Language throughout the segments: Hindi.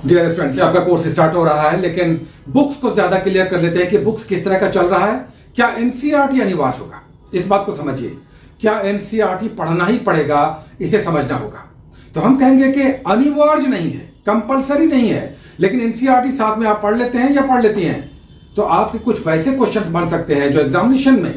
डियर स्टूडेंट्स, आपका कोर्स स्टार्ट हो रहा है, लेकिन बुक्स को ज्यादा क्लियर कर लेते हैं कि बुक्स किस तरह का चल रहा है। क्या एनसीईआरटी अनिवार्य होगा, इस बात को समझिए। क्या एनसीईआरटी पढ़ना ही पड़ेगा, इसे समझना होगा। तो हम कहेंगे कि अनिवार्य नहीं है, कंपलसरी नहीं है, लेकिन एनसीईआरटी साथ में आप पढ़ लेते हैं या पढ़ लेती हैं तो आपके कुछ वैसे क्वेश्चन बन सकते हैं जो एग्जामिनेशन में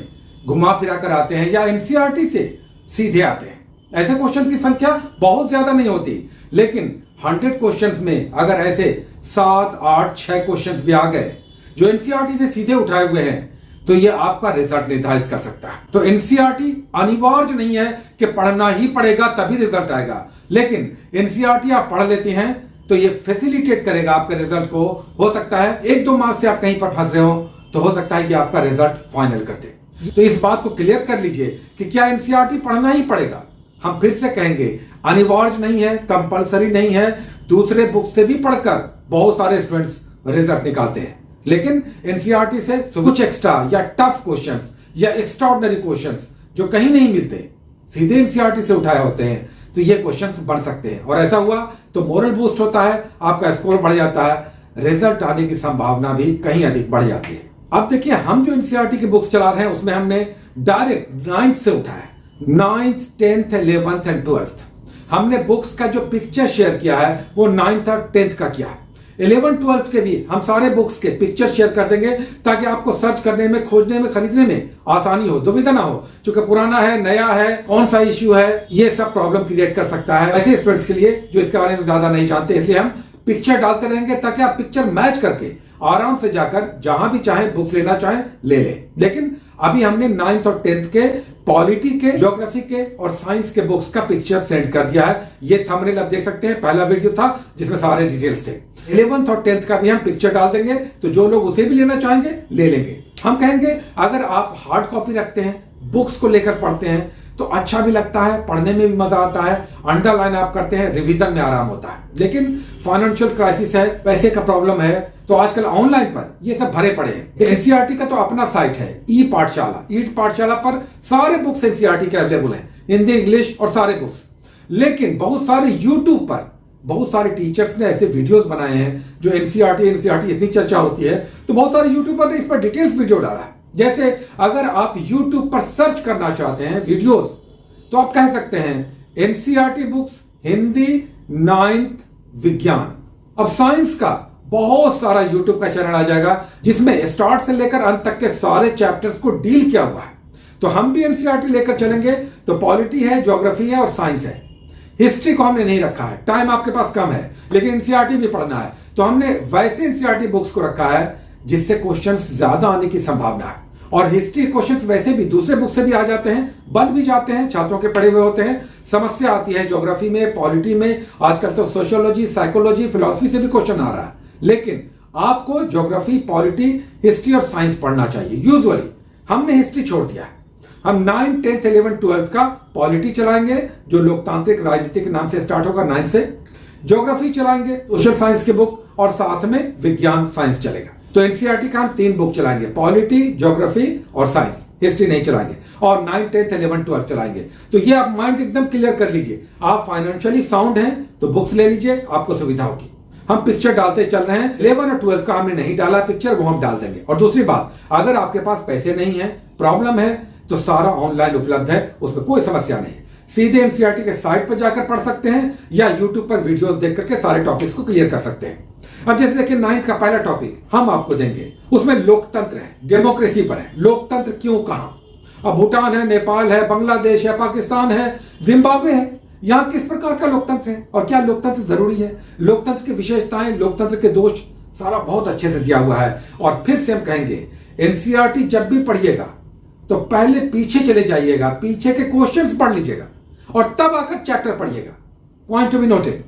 घुमा फिरा कर आते हैं या एनसीईआरटी से सीधे आते हैं। ऐसे क्वेश्चन की संख्या बहुत ज्यादा नहीं होती, लेकिन 100 क्वेश्चंस में अगर ऐसे 7, 8, 6 क्वेश्चंस भी आ गए जो एनसीईआरटी से सीधे उठाए हुए हैं तो ये आपका रिजल्ट निर्धारित कर सकता है। तो एनसीईआरटी अनिवार्य नहीं है कि पढ़ना ही पड़ेगा तभी रिजल्ट आएगा, लेकिन एनसीईआरटी आप पढ़ लेते हैं तो ये फैसिलिटेट करेगा आपके रिजल्ट को। हो सकता है 1-2 मार्क्स से आप कहीं पर फंस रहे हो तो हो सकता है कि आपका रिजल्ट फाइनल कर दे। तो इस बात को क्लियर कर लीजिए कि क्या एनसीईआरटी पढ़ना ही पड़ेगा। हम फिर से कहेंगे अनिवार्य नहीं है, कंपलसरी नहीं है। दूसरे बुक से भी पढ़कर बहुत सारे स्टूडेंट्स रिजल्ट निकालते हैं, लेकिन एनसीईआरटी से कुछ एक्स्ट्रा या टफ क्वेश्चंस या एक्स्ट्राऑर्डिनरी क्वेश्चंस जो कहीं नहीं मिलते सीधे एनसीईआरटी से उठाए होते हैं, तो ये क्वेश्चंस बन सकते हैं। और ऐसा हुआ तो मोरल बूस्ट होता है, आपका स्कोर बढ़ जाता है, रिजल्ट आने की संभावना भी कहीं अधिक बढ़ जाती है। अब देखिए, हम जो एनसीईआरटी की बुक्स चला रहे हैं उसमें हमने डायरेक्ट 9th से उठाया, 9th, 10th, 11th and 12th। हमने बुक्स का जो पिक्चर शेयर किया है वो 9th और 10th का किया है। 11th, 12th के भी हम सारे बुक्स के पिक्चर शेयर कर देंगे ताकि आपको सर्च करने में, खोजने में, खरीदने में आसानी हो, दुविधा ना हो। क्योंकि पुराना है, नया है, कौन सा इश्यू है, ये सब प्रॉब्लम क्रिएट कर सकता है ऐसे स्टूडेंट्स के लिए जो इसके बारे में ज्यादा नहीं जानते। इसलिए हम पिक्चर डालते रहेंगे ताकि आप पिक्चर मैच करके आराम से जाकर जहां भी चाहे बुक लेना चाहे ले लें। लेकिन अभी हमने 9th और 10th के पॉलिटी के, ज्योग्राफी के और साइंस के बुक्स का पिक्चर सेंड कर दिया है। ये थंबनेल आप देख सकते हैं, पहला वीडियो था जिसमें सारे डिटेल्स थे। 11th और 10th का भी हम पिक्चर डाल देंगे, तो जो लोग उसे भी लेना चाहेंगे ले लेंगे। हम कहेंगे अगर आप हार्ड कॉपी रखते हैं, बुक्स को लेकर पढ़ते हैं तो अच्छा भी लगता है, पढ़ने में भी मजा आता है, अंडरलाइन आप करते हैं, रिवीजन में आराम होता है। लेकिन फाइनेंशियल क्राइसिस है, पैसे का प्रॉब्लम है, तो आजकल ऑनलाइन पर ये सब भरे पड़े हैं। एनसीईआरटी का तो अपना साइट है ई पाठशाला। ई पाठशाला पर सारे बुक्स एनसीईआरटी के अवेलेबल हैं, हिंदी, इंग्लिश और सारे बुक्स। लेकिन बहुत सारे यूट्यूब पर बहुत सारे टीचर्स ने ऐसे वीडियोस बनाए हैं जो एनसीईआरटी इतनी चर्चा होती है तो बहुत सारे यूट्यूबर ने इस पर डिटेल्स वीडियो डाला है। जैसे अगर आप YouTube पर सर्च करना चाहते हैं वीडियोस तो आप कह सकते हैं एनसीईआरटी बुक्स हिंदी 9th विज्ञान। अब साइंस का बहुत सारा YouTube का चैनल आ जाएगा जिसमें स्टार्ट से लेकर अंत तक के सारे चैप्टर्स को डील किया हुआ है। तो हम भी एनसीईआरटी लेकर चलेंगे तो पॉलिटी है, ज्योग्राफी है और साइंस है। हिस्ट्री को हमने नहीं रखा है, टाइम आपके पास कम है, लेकिन एनसीईआरटी भी पढ़ना है तो हमने वैसे एनसीईआरटी बुक्स को रखा है जिससे क्वेश्चंस ज्यादा आने की संभावना है। और हिस्ट्री क्वेश्चंस वैसे भी दूसरे बुक से भी आ जाते हैं, बन भी जाते हैं, छात्रों के पढ़े हुए होते हैं। समस्या आती है ज्योग्राफी में, पॉलिटी में, आजकल तो सोशियोलॉजी, साइकोलॉजी, फिलॉसफी से भी क्वेश्चन आ रहा है। लेकिन आपको ज्योग्राफी, पॉलिटी, हिस्ट्री और साइंस पढ़ना चाहिए। यूजुअली हमने हिस्ट्री छोड़ दिया है। हम 9th, 10th, 11th, 12th का पॉलिटी चलाएंगे जो लोकतांत्रिक राजनीति के नाम से स्टार्ट होगा 9th से। ज्योग्राफी चलाएंगे, सोशल साइंस के बुक, और साथ में विज्ञान साइंस चलेगा। तो एनसीईआरटी का हम 3 बुक चलाएंगे, पॉलिटी, ज्योग्राफी और साइंस। हिस्ट्री नहीं चलाएंगे। और 9th, 10th, 11th, 12th चलाएंगे। तो ये आप माइंड एकदम क्लियर कर लीजिए। आप फाइनेंशियली साउंड हैं तो बुक्स ले लीजिए, आपको सुविधा होगी। हम पिक्चर डालते चल रहे हैं। 11 और 12 का हमने नहीं डाला पिक्चर, वो हम डाल देंगे। और दूसरी बात, अगर आपके पास पैसे नहीं है, प्रॉब्लम है, तो सारा ऑनलाइन उपलब्ध है, उसमें कोई समस्या नहीं है। सीधे एनसीईआरटी के साइट पर जाकर पढ़ सकते हैं या यूट्यूब पर वीडियोस देख करके सारे टॉपिक्स को क्लियर कर सकते हैं। अब जैसे देखिए 9th का पहला टॉपिक हम आपको देंगे, उसमें लोकतंत्र है, डेमोक्रेसी पर है। लोकतंत्र क्यों, कहां? अब भूटान है, नेपाल है, बांग्लादेश है, पाकिस्तान है, जिम्बाब्वे है, यहां किस प्रकार का लोकतंत्र है और क्या लोकतंत्र जरूरी है, लोकतंत्र की विशेषताएं, लोकतंत्र के दोष, सारा बहुत अच्छे से दिया हुआ है। और फिर से हम कहेंगे एनसीईआरटी जब भी पढ़िएगा तो पहले पीछे चले जाइएगा, पीछे के क्वेश्चंस पढ़ लीजिएगा और तब आकर चैप्टर पढ़िएगा। Point to be noted.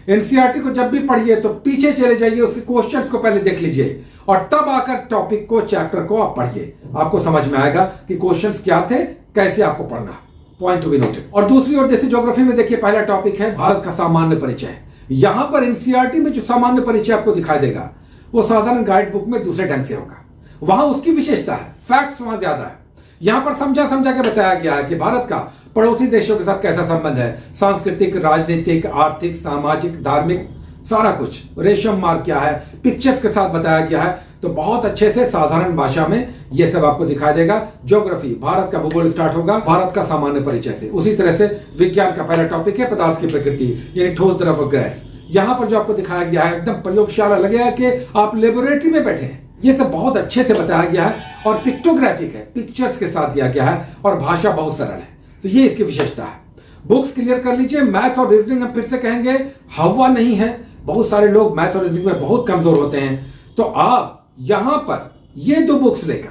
NCERT को जब भी पढ़िए तो पीछे चले जाइए, उसके क्वेश्चंस को पहले देख लीजिए और तब आकर टॉपिक को, चैप्टर को आप पढ़िए। आपको समझ में आएगा कि क्वेश्चंस क्या थे, कैसे आपको पढ़ना। Point to be noted. और दूसरी ओर जैसे ज्योग्राफी में देखिए पहला टॉपिक है भारत का सामान्य परिचय। यहां पर एनसीईआरटी में जो सामान्य परिचय आपको दिखाई देगा वो साधारण गाइड बुक में दूसरे ढंग से होगा। वहां उसकी विशेषता है, फैक्ट्स वहां ज्यादा है। यहां पर समझा के बताया गया है कि भारत का पड़ोसी देशों के साथ कैसा संबंध है, सांस्कृतिक, राजनीतिक, आर्थिक, सामाजिक, धार्मिक, सारा कुछ रेशम मार्क क्या है, पिक्चर्स के साथ बताया गया है। तो बहुत अच्छे से साधारण भाषा में ये सब आपको दिखाई देगा। ज्योग्राफी, भारत का भूगोल स्टार्ट होगा भारत का सामान्य परिचय से। उसी तरह से विज्ञान का पहला टॉपिक है पदार्थ की प्रकृति, यानी ठोस, द्रव और गैस। यहां पर जो आपको दिखाया गया है एकदम प्रयोगशाला लगेगा कि आप लेबोरेटरी में बैठे हैं। ये सब बहुत अच्छे से बताया गया है और पिक्टोग्राफिक है, पिक्चर्स के साथ दिया गया है और भाषा बहुत सरल है। तो ये इसकी विशेषता है। बुक्स क्लियर कर लीजिए। मैथ और रीजनिंग हम फिर से कहेंगे हवा नहीं है। बहुत सारे लोग मैथ और रीजनिंग में बहुत कमजोर होते हैं। तो आप यहां पर ये 2 बुक्स लेकर,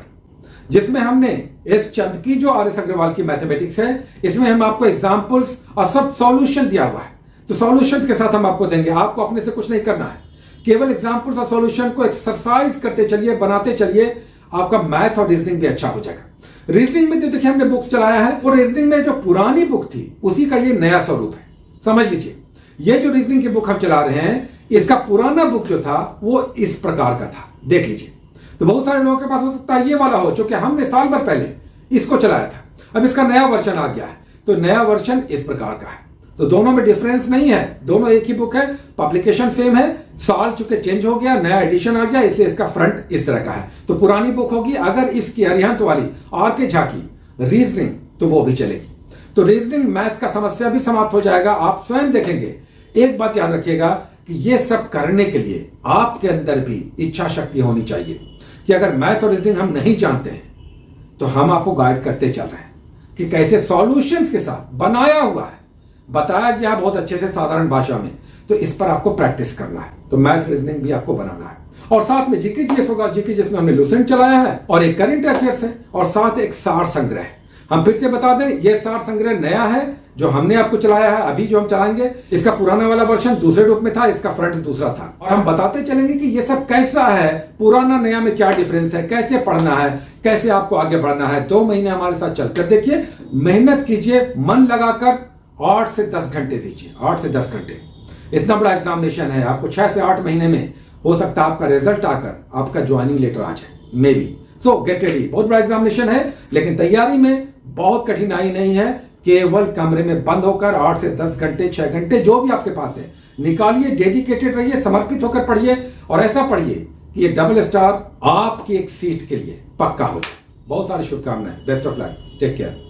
जिसमें हमने एस चंद की जो आर एस अग्रवाल की मैथमेटिक्स है, इसमें हम आपको एग्जाम्पल्स और सब सॉल्यूशन दिया हुआ है। तो सॉल्यूशंस के साथ हम आपको देंगे। आपको अपने से कुछ नहीं करना है, केवल एग्जाम्पल्स और सॉल्यूशन को एक्सरसाइज करते चलिए, बनाते चलिए, आपका मैथ और रीजनिंग भी अच्छा हो जाएगा। रीजनिंग में तो देखिए हमने बुक्स चलाया है, और रीजनिंग में जो पुरानी बुक थी उसी का ये नया स्वरूप है। समझ लीजिए, ये जो रीजनिंग की बुक हम चला रहे हैं, इसका पुराना बुक जो था वो इस प्रकार का था। देख लीजिए। तो बहुत सारे लोगों के पास हो सकता है ये वाला हो, चूंकि हमने साल भर पहले इसको चलाया था। अब इसका नया वर्जन आ गया है, तो नया वर्जन इस प्रकार का है। तो दोनों में डिफरेंस नहीं है, दोनों एक ही बुक है, पब्लिकेशन सेम है, साल चूंकि चेंज हो गया, नया एडिशन आ गया, इसलिए इसका फ्रंट इस तरह का है। तो पुरानी बुक होगी। अगर इसकी अरिहंत वाली आर के झा की रीजनिंग, तो वो भी चलेगी। तो रीजनिंग मैथ का समस्या भी समाप्त हो जाएगा। आप स्वयं देखेंगे। एक बात याद रखिएगा कि ये सब करने के लिए आपके अंदर भी इच्छा शक्ति होनी चाहिए कि अगर मैथ और रीजनिंग हम नहीं जानते हैं तो हम आपको गाइड करते चल रहे हैं कि कैसे सॉल्यूशंस के साथ बनाया हुआ है, बताया गया बहुत अच्छे से साधारण भाषा में। तो इस पर आपको प्रैक्टिस करना है। तो मैथ रीजनिंग भी आपको बनाना है, और साथ में जीके जीएस होगा। जीके जिसमें हमने लुसेंट चलाया है, और एक करंट अफेयर्स है, और साथ एक सार संग्रह है। हम फिर से बता दें, यह सार संग्रह नया है जो हमने आपको चलाया है। अभी जो हम चलाएंगे, इसका पुराना वाला वर्जन दूसरे रूप में था, इसका फ्रंट दूसरा था। और हम बताते चलेंगे कि ये सब कैसा है, पुराना नया में क्या डिफरेंस है, कैसे पढ़ना है, कैसे आपको आगे बढ़ना है। 2 महीने हमारे साथ चलकर देखिए, मेहनत कीजिए, मन लगाकर 8 से 10 घंटे दीजिए। 8 से 10 घंटे, इतना बड़ा एग्जामिनेशन है। आपको 6 से 8 महीने में हो सकता है आपका रिजल्ट आकर आपका ज्वाइनिंग लेटर आ जाए, may be. So get ready. बहुत बड़ा एग्जामिनेशन है, लेकिन तैयारी में बहुत कठिनाई नहीं है। केवल कमरे में बंद होकर 8 से 10 घंटे, 6 घंटे, जो भी आपके पास है, निकालिए। डेडिकेटेड रहिए, समर्पित होकर पढ़िए, और ऐसा पढ़िए कि ये डबल स्टार आपकी एक सीट के लिए पक्का हो जाए। बहुत सारी शुभकामनाएं। Best of luck. Take care.